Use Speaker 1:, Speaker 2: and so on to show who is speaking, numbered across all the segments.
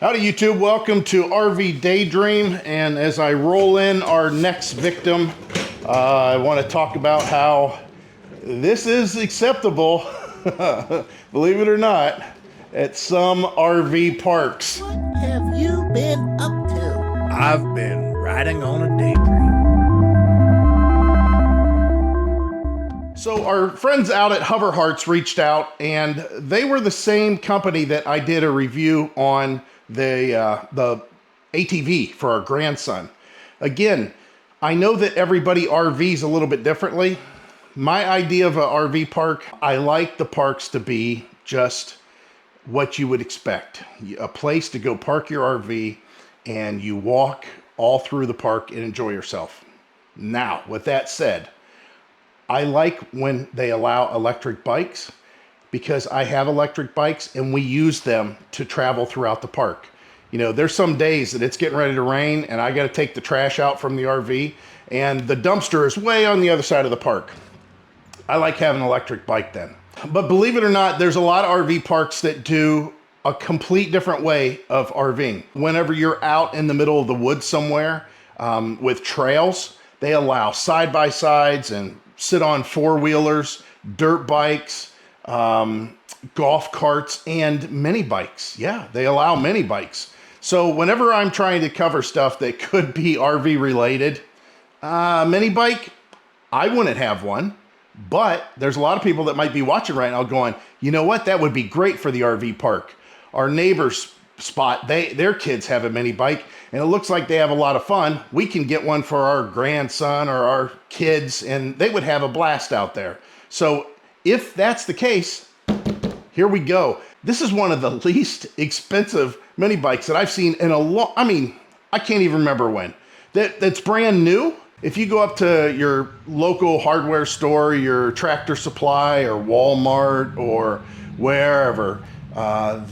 Speaker 1: Howdy YouTube, welcome to RV Daydream, and as I roll in our next victim, I want to talk about how this is acceptable, believe it or not, at some RV parks.
Speaker 2: What have you been up to?
Speaker 3: I've been riding on a daydream.
Speaker 1: So our friends out at HoverHearts reached out, and they were the same company that I did a review on the ATV for our grandson. Again, I know that everybody RVs a little bit differently. My idea of an RV park, I like the parks to be just what you would expect. A place to go park your RV and you walk all through the park and enjoy yourself. Now, with that said, I like when they allow electric bikes, because I have electric bikes and we use them to travel throughout the park. You know, there's some days that it's getting ready to rain and I got to take the trash out from the RV and the dumpster is way on the other side of the park. I like having an electric bike then. But believe it or not, there's a lot of RV parks that do a complete different way of RVing. Whenever you're out in the middle of the woods somewhere with trails, they allow side-by-sides and sit-on four-wheelers, dirt bikes, golf carts, and mini bikes. Yeah, they allow mini bikes. So whenever I'm trying to cover stuff that could be RV related, mini bike, I wouldn't have one, but there's a lot of people that might be watching right now going, you know what, that would be great for the RV park. Our neighbor's spot, their kids have a mini bike and it looks like they have a lot of fun. We can get one for our grandson or our kids and they would have a blast out there. So if that's the case, here we go. This is one of the least expensive mini bikes that I've seen in a long, I can't even remember when. That's brand new. If you go up to your local hardware store, your Tractor Supply or Walmart or wherever,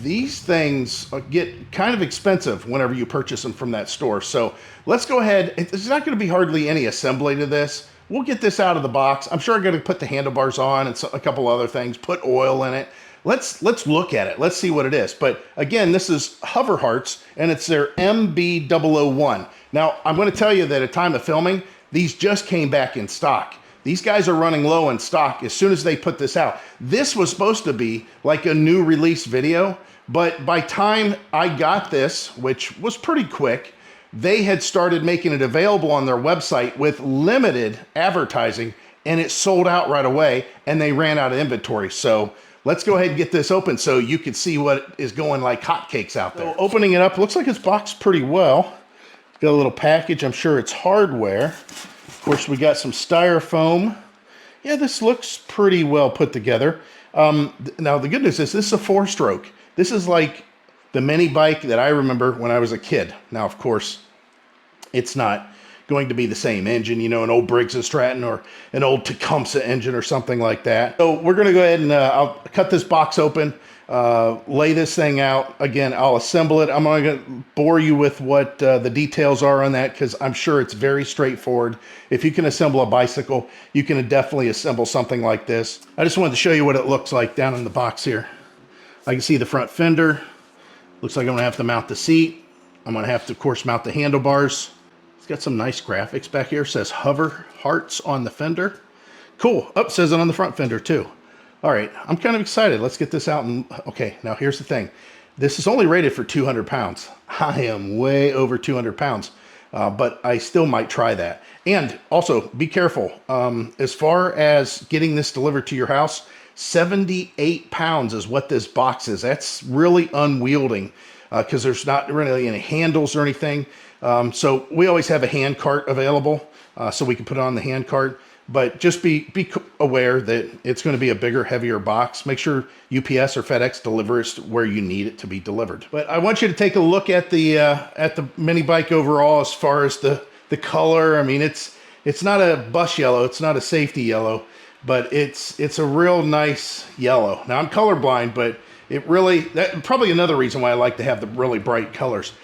Speaker 1: these things get kind of expensive whenever you purchase them from that store. So let's go ahead. There's not going to be hardly any assembly to this. We'll get this out of the box. I'm sure I'm going to put the handlebars on and a couple other things, put oil in it. Let's look at it. Let's see what it is. But again, this is HoverHearts and it's their MB001. Now, I'm going to tell you that at time of filming, these just came back in stock. These guys are running low in stock as soon as they put this out. This was supposed to be like a new release video, but by time I got this, which was pretty quick, they had started making it available on their website with limited advertising and it sold out right away and they ran out of inventory. So let's go ahead and get this open so you can see what is going like hotcakes out there. So opening it up, looks like it's boxed pretty well. It's got a little package. I'm sure it's hardware. Of course, we got some styrofoam. Yeah, this looks pretty well put together. Now, the good news is this is a 4-stroke. This is like the mini bike that I remember when I was a kid. Now, of course, it's not going to be the same engine, you know, an old Briggs & Stratton or an old Tecumseh engine or something like that. So we're going to go ahead and I'll cut this box open, lay this thing out. Again, I'll assemble it. I'm not going to bore you with what the details are on that because I'm sure it's very straightforward. If you can assemble a bicycle, you can definitely assemble something like this. I just wanted to show you what it looks like down in the box here. I can see the front fender. Looks like I'm going to have to mount the seat. I'm going to have to, of course, mount the handlebars. It's got some nice graphics back here. It says HoverHearts on the fender. Cool. Oh, it says it on the front fender too. All right, I'm kind of excited. Let's get this out. And okay, now here's the thing. This is only rated for 200 pounds. I am way over 200 pounds, but I still might try that. And also, be careful. As far as getting this delivered to your house, 78 pounds is what this box is. That's really unwielding because there's not really any handles or anything. So we always have a hand cart available so we can put it on the hand cart. But just be aware that it's going to be a bigger, heavier box. Make sure UPS or FedEx delivers where you need it to be delivered. But I want you to take a look at the mini bike overall as far as the color. I mean, it's not a bus yellow. It's not a safety yellow. But it's a real nice yellow. Now, I'm colorblind, but it really, that's probably another reason why I like to have the really bright colors.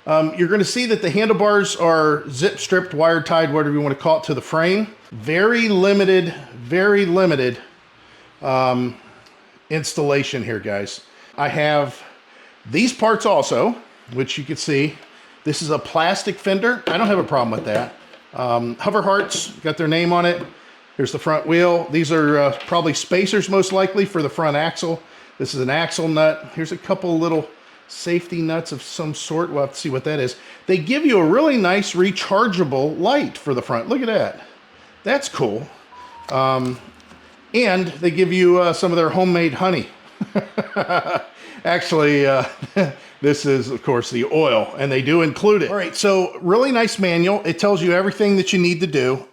Speaker 1: You're going to see that the handlebars are zip stripped, wire tied, whatever you want to call it, to the frame. Very limited installation here, guys. I have these parts also. which you can see. This is a plastic fender. I don't have a problem with that. HoverHearts got their name on it. Here's the front wheel. These are probably spacers most likely for the front axle. This is an axle nut. Here's a couple little safety nuts of some sort. We'll have to see what that is. They give you a really nice rechargeable light for the front. Look at that. That's cool. And they give you some of their homemade honey. Actually, this is, of course, the oil, and they do include it. All right, so really nice manual. It tells you everything that you need to do.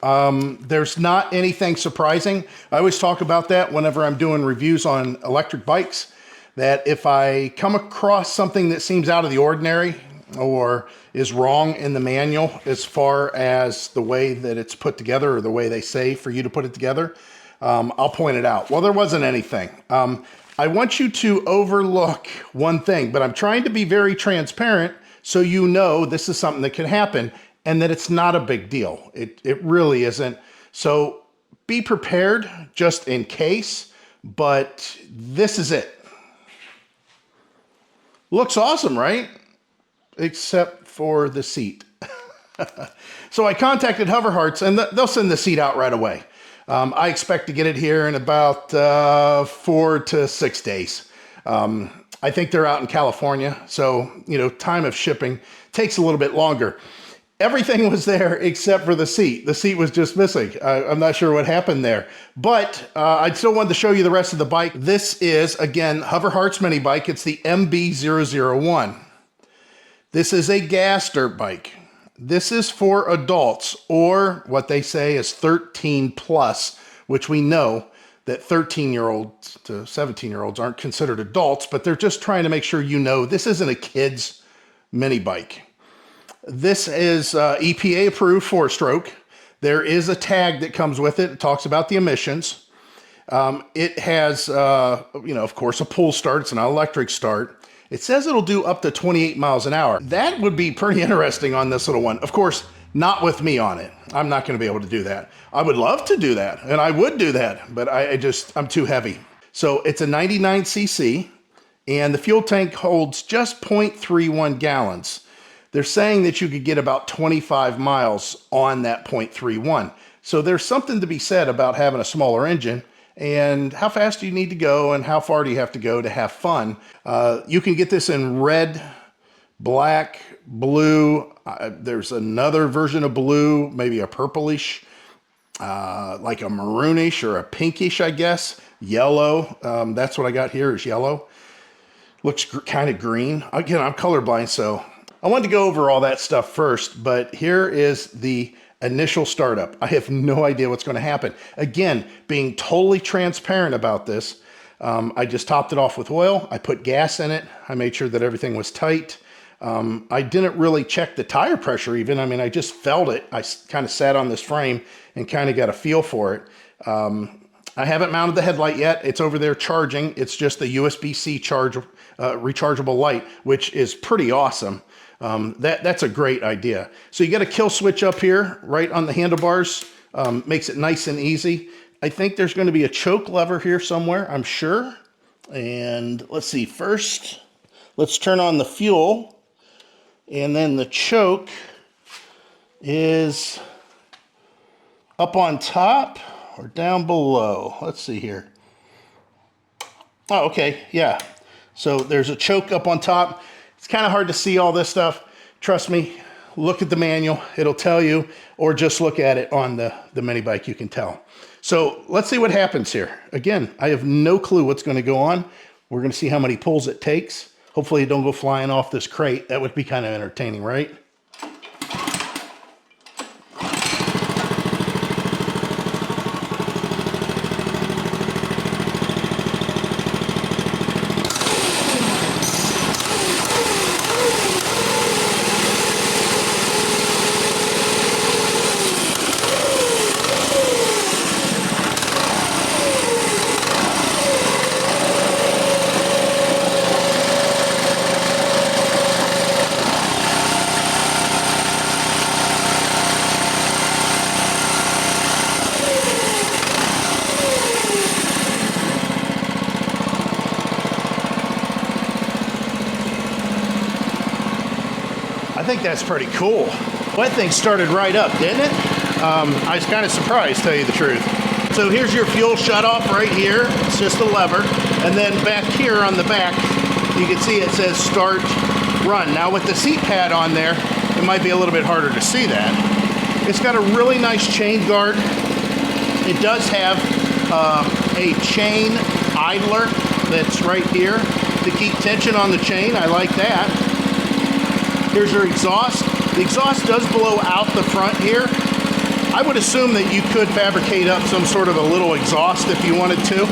Speaker 1: There's not anything surprising. I always talk about that whenever I'm doing reviews on electric bikes, that if I come across something that seems out of the ordinary or is wrong in the manual as far as the way that it's put together or the way they say for you to put it together, I'll point it out. Well, there wasn't anything. I want you to overlook one thing, but I'm trying to be very transparent so you know this is something that can happen and that it's not a big deal. It really isn't. So be prepared just in case, but this is it. Looks awesome, right? Except for the seat. So I contacted HoverHearts and they'll send the seat out right away. I expect to get it here in about 4 to 6 days. I think they're out in California, so, you know, time of shipping takes a little bit longer. Everything was there except for the seat. The seat was just missing. I'm not sure what happened there, but I still wanted to show you the rest of the bike. This is, again, HoverHearts mini bike. It's the MB001. This is a gas dirt bike. This is for adults, or what they say is 13 plus, which we know that 13-year-olds to 17-year-olds aren't considered adults, but they're just trying to make sure you know this isn't a kid's mini bike. This is EPA approved 4-stroke. There is a tag that comes with it. It talks about the emissions. It has, you know, of course, a pull start. It's an electric start. It says it'll do up to 28 miles an hour. That would be pretty interesting on this little one. Of course, not with me on it. I'm not going to be able to do that. I would love to do that, and I would do that, but I'm too heavy. So it's a 99cc, and the fuel tank holds just 0.31 gallons. They're saying that you could get about 25 miles on that 0.31. So there's something to be said about having a smaller engine and how fast do you need to go and how far do you have to go to have fun. You can get this in red, black, blue. There's another version of blue, maybe a purplish, like a maroonish or a pinkish, I guess. Yellow, that's what I got here is yellow. Looks kind of green. Again, I'm colorblind, so I wanted to go over all that stuff first, but here is the initial startup. I have no idea what's going to happen. Again, being totally transparent about this, I just topped it off with oil. I put gas in it. I made sure that everything was tight. I didn't really check the tire pressure even. I mean, I just felt it. I kind of sat on this frame and kind of got a feel for it. I haven't mounted the headlight yet. It's over there charging. It's just the USB-C charge, rechargeable light, which is pretty awesome. That's a great idea. So you got a kill switch up here, right on the handlebars. Makes it nice and easy. I think there's going to be a choke lever here somewhere, I'm sure. And let's see, first, let's turn on the fuel. And then the choke is up on top or down below. Let's see here. Oh, okay, yeah. So there's a choke up on top. It's kind of hard to see all this stuff. Trust me, look at the manual. It'll tell you, or just look at it on the mini bike, you can tell. So let's see what happens here. Again, I have no clue what's going to go on. We're going to see how many pulls it takes. Hopefully it don't go flying off this crate. That would be kind of entertaining, right? I think that's pretty cool. Well, that thing started right up, didn't it? I was kind of surprised, to tell you the truth. So here's your fuel shutoff right here. It's just a lever. And then back here on the back, you can see it says start, run. Now with the seat pad on there, it might be a little bit harder to see that. It's got a really nice chain guard. It does have a chain idler that's right here to keep tension on the chain. I like that. Here's your exhaust. The exhaust does blow out the front here. I would assume that you could fabricate up some sort of a little exhaust if you wanted to.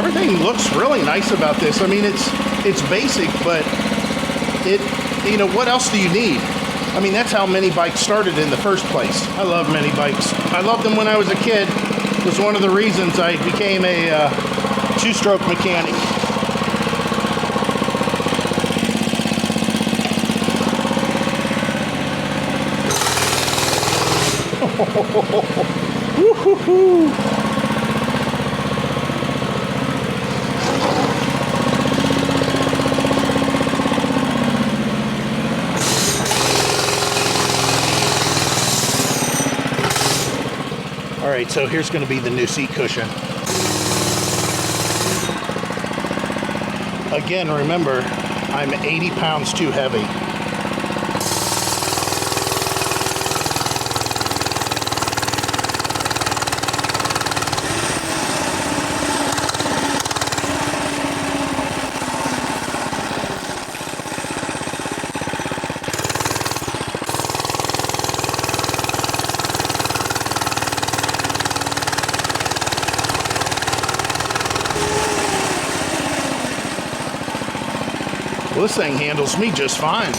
Speaker 1: Everything looks really nice about this. I mean, it's basic, but you know, what else do you need? I mean, that's how mini bikes started in the first place. I love mini bikes. I loved them when I was a kid. It was one of the reasons I became a two-stroke mechanic. Woo-hoo-hoo. All right, so here's going to be the new seat cushion. Again, remember, I'm 80 pounds too heavy. Well, this thing handles me just fine.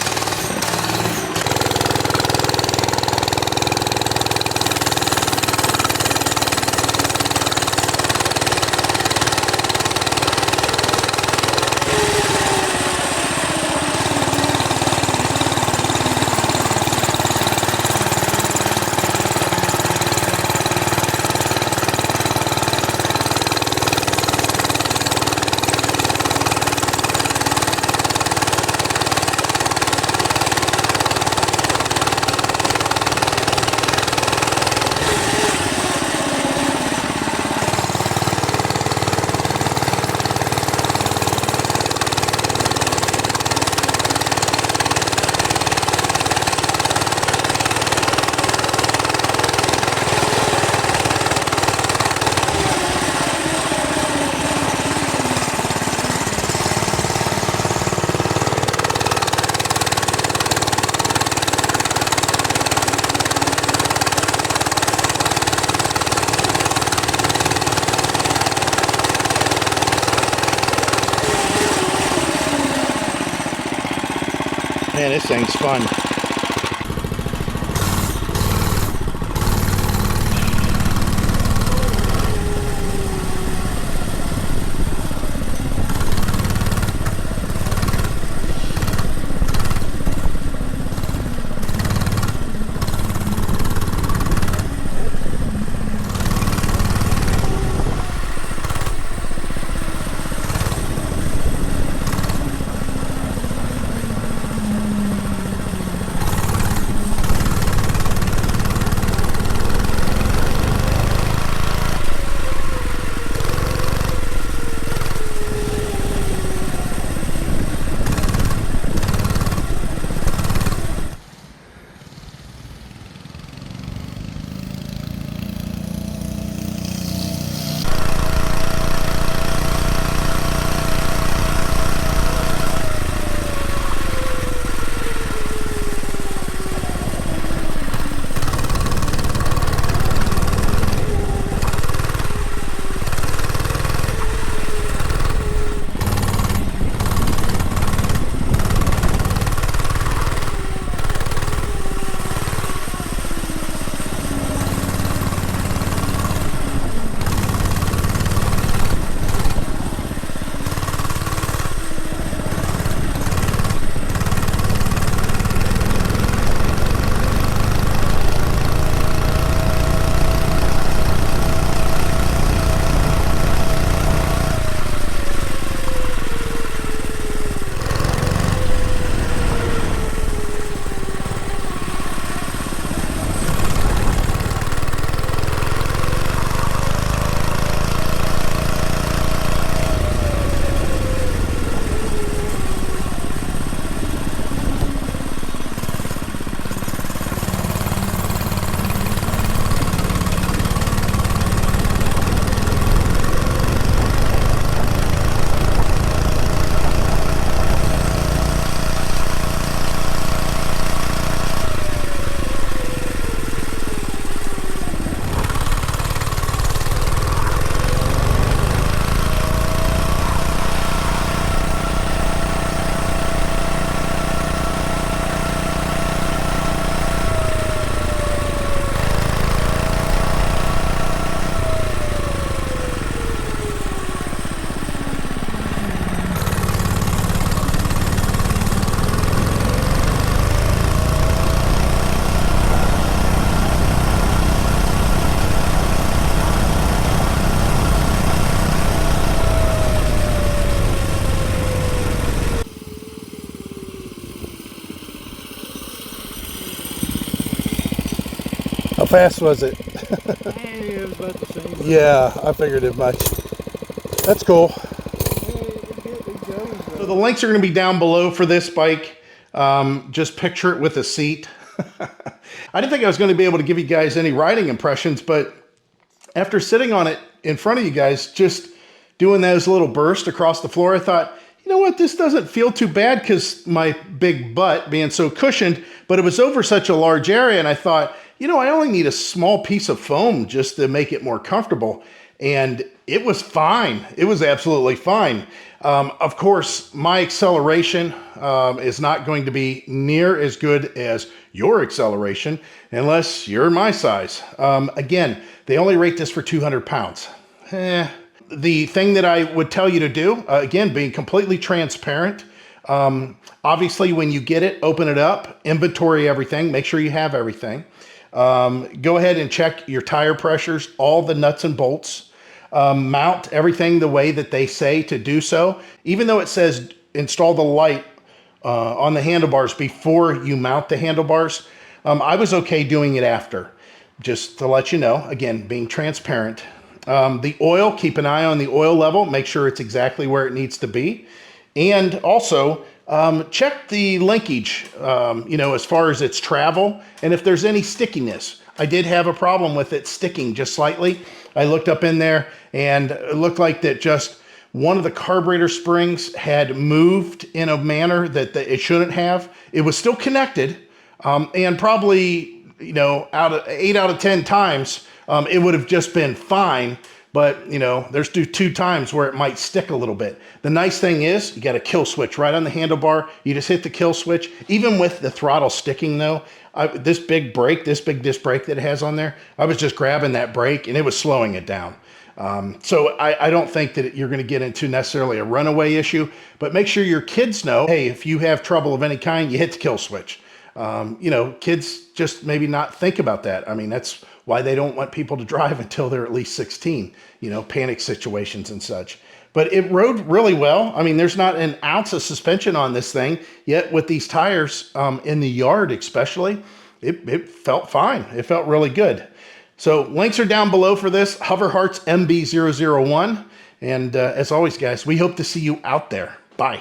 Speaker 1: Man, this thing's fun. fast was it?
Speaker 3: It was about the same.
Speaker 1: Yeah, I figured as much. That's cool.
Speaker 3: It goes.
Speaker 1: So the links are going to be down below for this bike. Just picture it with a seat. I didn't think I was going to be able to give you guys any riding impressions, but after sitting on it in front of you guys, just doing those little bursts across the floor, I thought, you know what, this doesn't feel too bad because my big butt being so cushioned, but it was over such a large area, and I thought, you know, I only need a small piece of foam just to make it more comfortable. And it was fine. It was absolutely fine. Of course, my acceleration is not going to be near as good as your acceleration unless you're my size. Again, they only rate this for 200 pounds. The thing that I would tell you to do, again, being completely transparent, obviously when you get it, open it up, inventory everything, make sure you have everything. Go ahead and check your tire pressures, all the nuts and bolts, mount everything the way that they say to do so. Even though it says install the light on the handlebars before you mount the handlebars, I was okay doing it after. Just to let you know, again, being transparent. The oil, keep an eye on the oil level, make sure it's exactly where it needs to be. And also, check the linkage, you know, as far as its travel, and if there's any stickiness. I did have a problem with it sticking just slightly. I looked up in there, and it looked like that just one of the carburetor springs had moved in a manner that it shouldn't have. It was still connected, and probably, you know, 8 out of 10 times, it would have just been fine. But, you know, there's two times where it might stick a little bit. The nice thing is you got a kill switch right on the handlebar. You just hit the kill switch. Even with the throttle sticking, though, this big disc brake that it has on there, I was just grabbing that brake and it was slowing it down. So I don't think that you're going to get into necessarily a runaway issue, but make sure your kids know, hey, if you have trouble of any kind, you hit the kill switch. You know, kids just maybe not think about that. I mean, that's why they don't want people to drive until they're at least 16, you know, panic situations and such. But it rode really well. I mean, there's not an ounce of suspension on this thing, yet with these tires in the yard especially, it felt fine. It felt really good. So links are down below for this, HoverHearts MB001. And as always, guys, we hope to see you out there. Bye.